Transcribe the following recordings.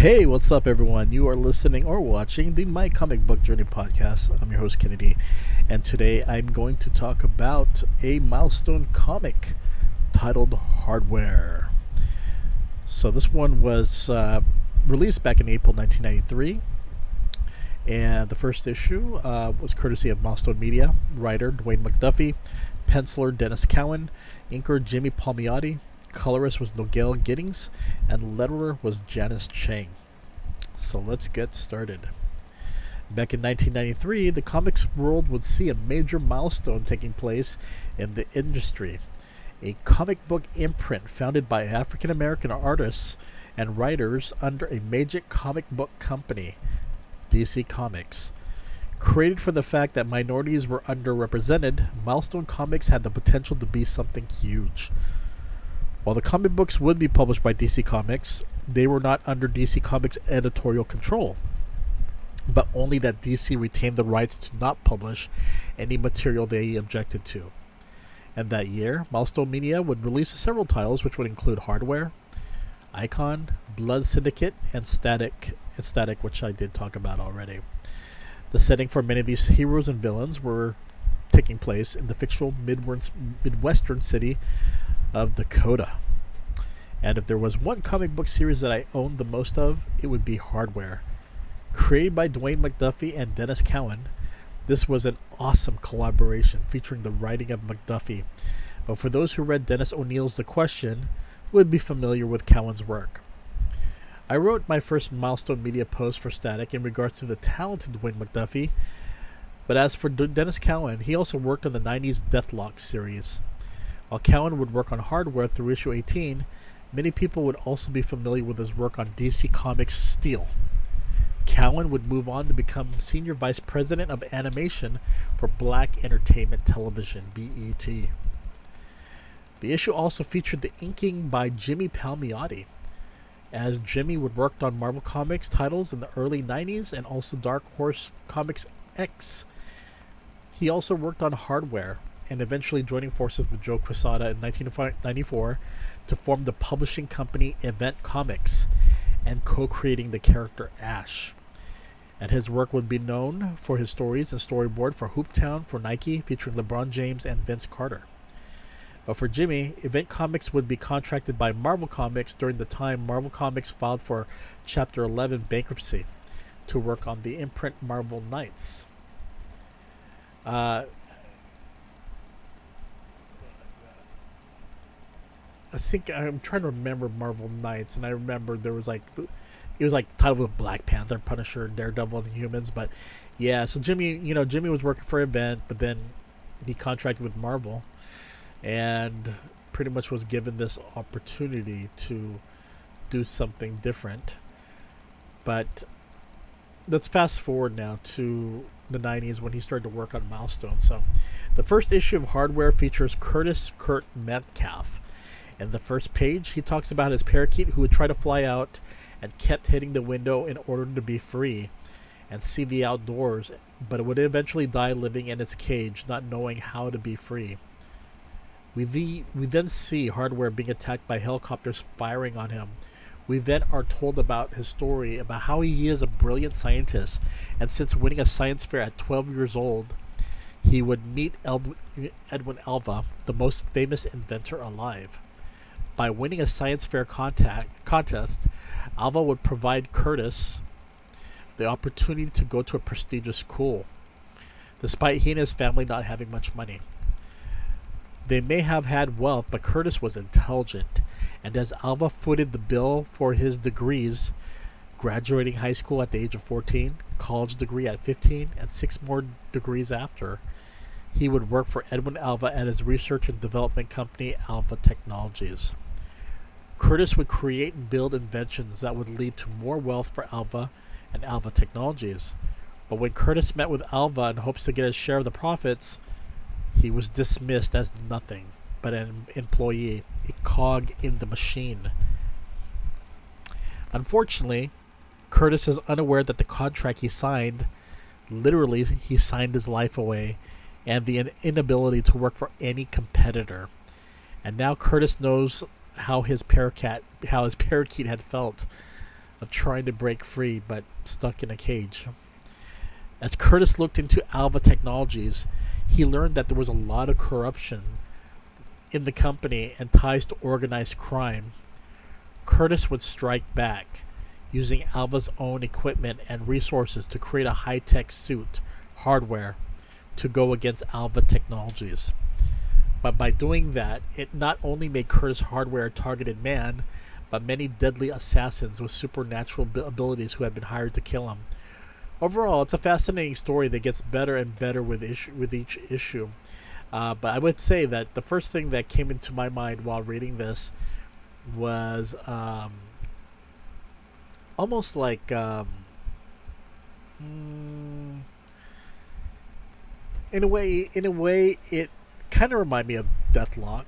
Hey, what's up, everyone? You are listening or watching the My Comic Book Journey podcast. I'm your host, KNDY, and today I'm going to talk about a Milestone comic titled Hardware. So this one was released back in April 1993, and the first issue was courtesy of Milestone Media, writer Dwayne McDuffie, penciler Dennis Cowan, inker Jimmy Palmiotti, colorist was Noelle Giddings, and letterer was Janice Chiang. So let's get started. Back in 1993, the comics world would see a major milestone taking place in the industry. A comic book imprint founded by African American artists and writers under a major comic book company, DC Comics. Created for the fact that minorities were underrepresented, Milestone Comics had the potential to be something huge. While the comic books would be published by DC Comics, they were not under DC Comics editorial control, but only that DC retained the rights to not publish any material they objected to. And that year, Milestone Media would release several titles, which would include Hardware, Icon, Blood Syndicate, and Static, which I did talk about already. The setting for many of these heroes and villains were taking place in the fictional Midwestern city of Dakota. And if there was one comic book series that I owned the most of, it would be Hardware. Created by Dwayne McDuffie and Dennis Cowan, this was an awesome collaboration featuring the writing of McDuffie. But for those who read Dennis O'Neill's The Question, would be familiar with Cowan's work. I wrote my first Milestone Media post for Static in regards to the talented Dwayne McDuffie, but as for Dennis Cowan, he also worked on the 90s Deathlock series. While Cowan would work on Hardware through issue 18, many people would also be familiar with his work on DC Comics Steel. Cowan would move on to become Senior Vice President of Animation for Black Entertainment Television, BET. The issue also featured the inking by Jimmy Palmiotti, as Jimmy would work on Marvel Comics titles in the early 90s and also Dark Horse Comics X. He also worked on Hardware, and eventually joining forces with Joe Quesada in 1994 to form the publishing company Event Comics and co-creating the character Ash. And his work would be known for his stories and storyboard for Hooptown for Nike, featuring LeBron James and Vince Carter. But for Jimmy, Event Comics would be contracted by Marvel Comics during the time Marvel Comics filed for Chapter 11 bankruptcy to work on the imprint Marvel Knights. I think I'm trying to remember Marvel Knights, and I remember there was it was titled with Black Panther, Punisher, Daredevil, and Humans. But yeah, so Jimmy was working for Event, but then he contracted with Marvel, and pretty much was given this opportunity to do something different. But let's fast forward now to the 90s when he started to work on Milestone. So the first issue of Hardware features Kurt Metcalf. In the first page, he talks about his parakeet who would try to fly out and kept hitting the window in order to be free and see the outdoors, but it would eventually die living in its cage, not knowing how to be free. We then see Hardware being attacked by helicopters firing on him. We then are told about his story, about how he is a brilliant scientist, and since winning a science fair at 12 years old, he would meet Edwin Alva, the most famous inventor alive. By winning a science fair contest, Alva would provide Curtis the opportunity to go to a prestigious school, despite he and his family not having much money. They may have had wealth, but Curtis was intelligent, and as Alva footed the bill for his degrees, graduating high school at the age of 14, college degree at 15, and 6 more degrees after, he would work for Edwin Alva at his research and development company, Alva Technologies. Curtis would create and build inventions that would lead to more wealth for Alva and Alva Technologies. But when Curtis met with Alva in hopes to get his share of the profits, he was dismissed as nothing but an employee, a cog in the machine. Unfortunately, Curtis is unaware that the contract he signed, literally he signed his life away, and the inability to work for any competitor. And now Curtis knows how his parakeet had felt of trying to break free but stuck in a cage. As Curtis looked into Alva Technologies, he learned that there was a lot of corruption in the company and ties to organized crime. Curtis would strike back, using Alva's own equipment and resources to create a high-tech suit, hardware, to go against Alva Technologies. But by doing that, it not only made Curtis hardware a targeted man, but many deadly assassins with supernatural abilities who had been hired to kill him. Overall, it's a fascinating story that gets better and better with each issue. But I would say that the first thing that came into my mind while reading this was almost like in a way, it kind of reminded me of Deathlock,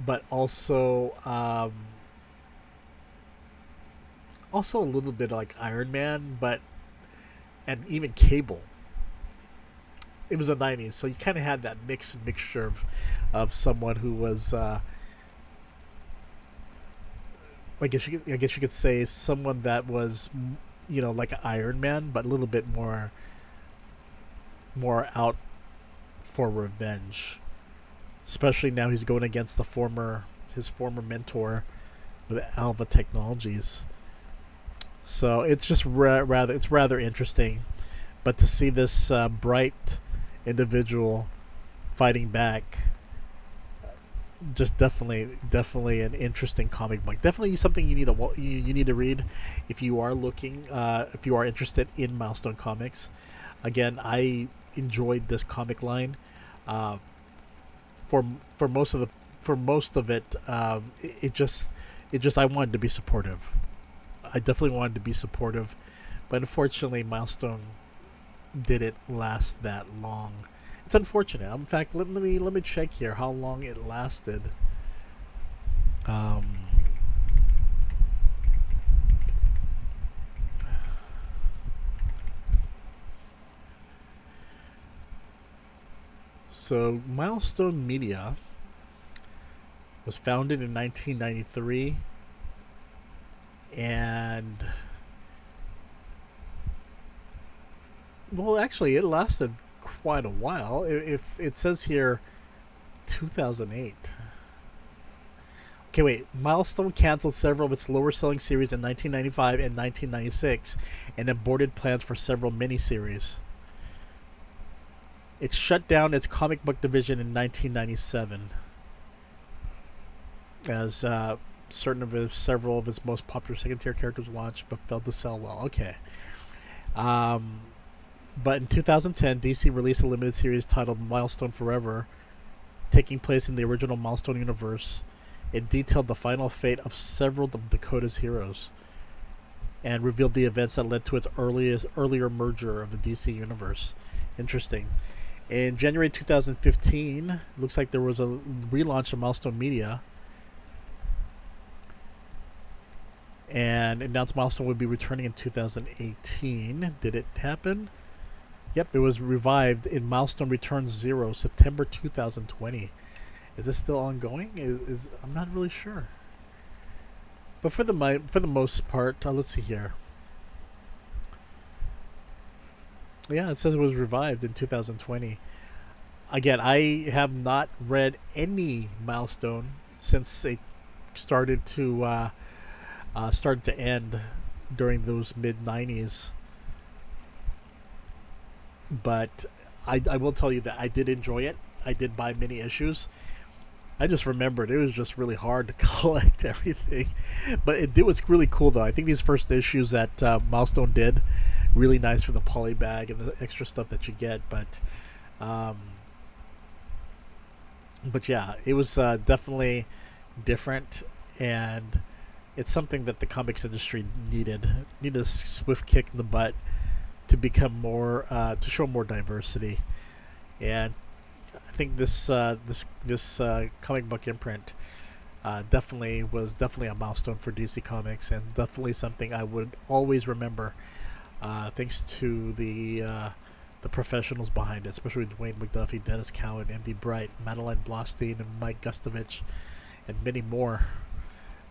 but also a little bit like Iron Man, and even Cable. It was the 90s, so you kind of had that mixture of someone who was I guess you could say someone that was, like an Iron Man, but a little bit more out for revenge. Especially now he's going against his former mentor with Alva Technologies. So it's just rather interesting, but to see this bright individual fighting back, just definitely an interesting comic book. Definitely something you need to read if you are if you are interested in Milestone Comics. Again, I enjoyed this comic line. For most of it, it just I wanted to be supportive. I definitely wanted to be supportive, but unfortunately, Milestone didn't last that long. It's unfortunate. In fact, let me check here how long it lasted. So Milestone Media was founded in 1993, and well, actually, it lasted quite a while. If it says here 2008. Okay, wait. Milestone canceled several of its lower selling series in 1995 and 1996 and aborted plans for several miniseries. It shut down its comic book division in 1997 as several of its most popular second-tier characters launched but failed to sell well. Okay. But in 2010, DC released a limited series titled Milestone Forever, taking place in the original Milestone universe. It detailed the final fate of several of Dakota's heroes and revealed the events that led to its earlier merger of the DC universe. Interesting. In January 2015, looks like there was a relaunch of Milestone Media, and announced Milestone would be returning in 2018. Did it happen? Yep, it was revived in Milestone Returns Zero, September 2020. Is this still ongoing? I'm not really sure. But for the most part, let's see here. Yeah, it says it was revived in 2020. Again, I have not read any Milestone since it started to end during those mid-90s. But I will tell you that I did enjoy it. I did buy many issues. I just remembered it was just really hard to collect everything. But it was really cool, though. I think these first issues that Milestone did, really nice for the poly bag and the extra stuff that you get. But yeah, it was definitely different, and it's something that the comics industry needed a swift kick in the butt to become more to show more diversity. And I think this comic book imprint definitely was a milestone for DC Comics, and definitely something I would always remember, thanks to the professionals behind it, especially Dwayne McDuffie, Dennis Cowan, MD Bright, Madeline Blostein, and Mike Gustovich, and many more.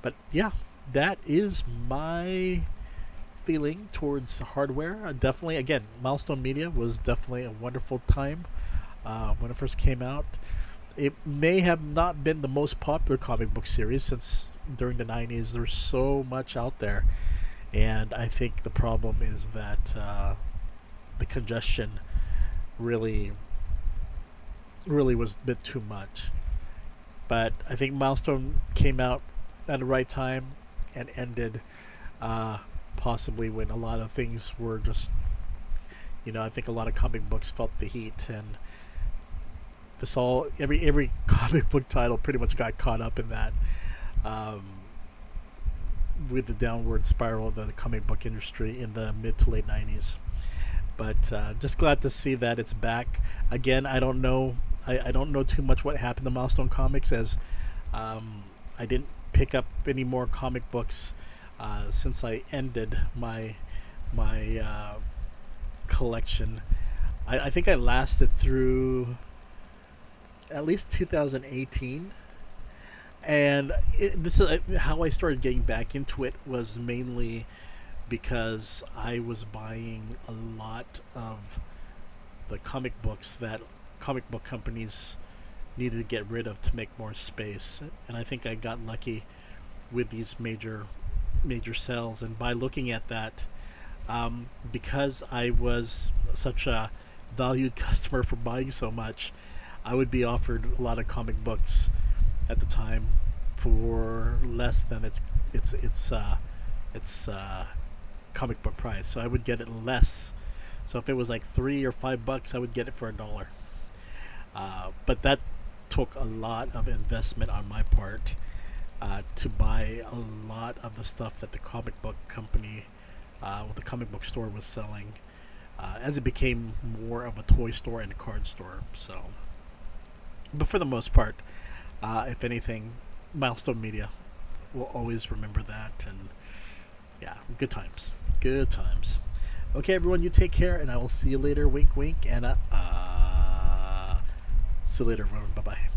But yeah, that is my feeling towards hardware. Definitely, again, Milestone Media was definitely a wonderful time when it first came out. It may have not been the most popular comic book series since during the 90s there's so much out there, and I think the problem is that the congestion really was a bit too much. But I think Milestone came out at the right time and ended uh, possibly when a lot of things were just, I think a lot of comic books felt the heat, and this all every comic book title pretty much got caught up in that, um, with the downward spiral of the comic book industry in the mid to late 90s. But just glad to see that it's back again. I don't know. I don't know too much what happened to Milestone Comics, as I didn't pick up any more comic books since I ended my collection. I think I lasted through at least 2018, and this is how I started getting back into it, was mainly because I was buying a lot of the comic books that comic book companies needed to get rid of to make more space, and I think I got lucky with these major sales. And by looking at that, because I was such a valued customer for buying so much, I would be offered a lot of comic books at the time for less than its comic book price. So I would get it less. So if it was like $3 or $5, I would get it for $1. But that took a lot of investment on my part to buy a lot of the stuff that the comic book company, the comic book store was selling, as it became more of a toy store and a card store. So, but for the most part, if anything, Milestone Media will always remember that. And yeah, good times. Good times. Okay, everyone, you take care, and I will see you later. Wink, wink, and see you later, everyone. Bye bye.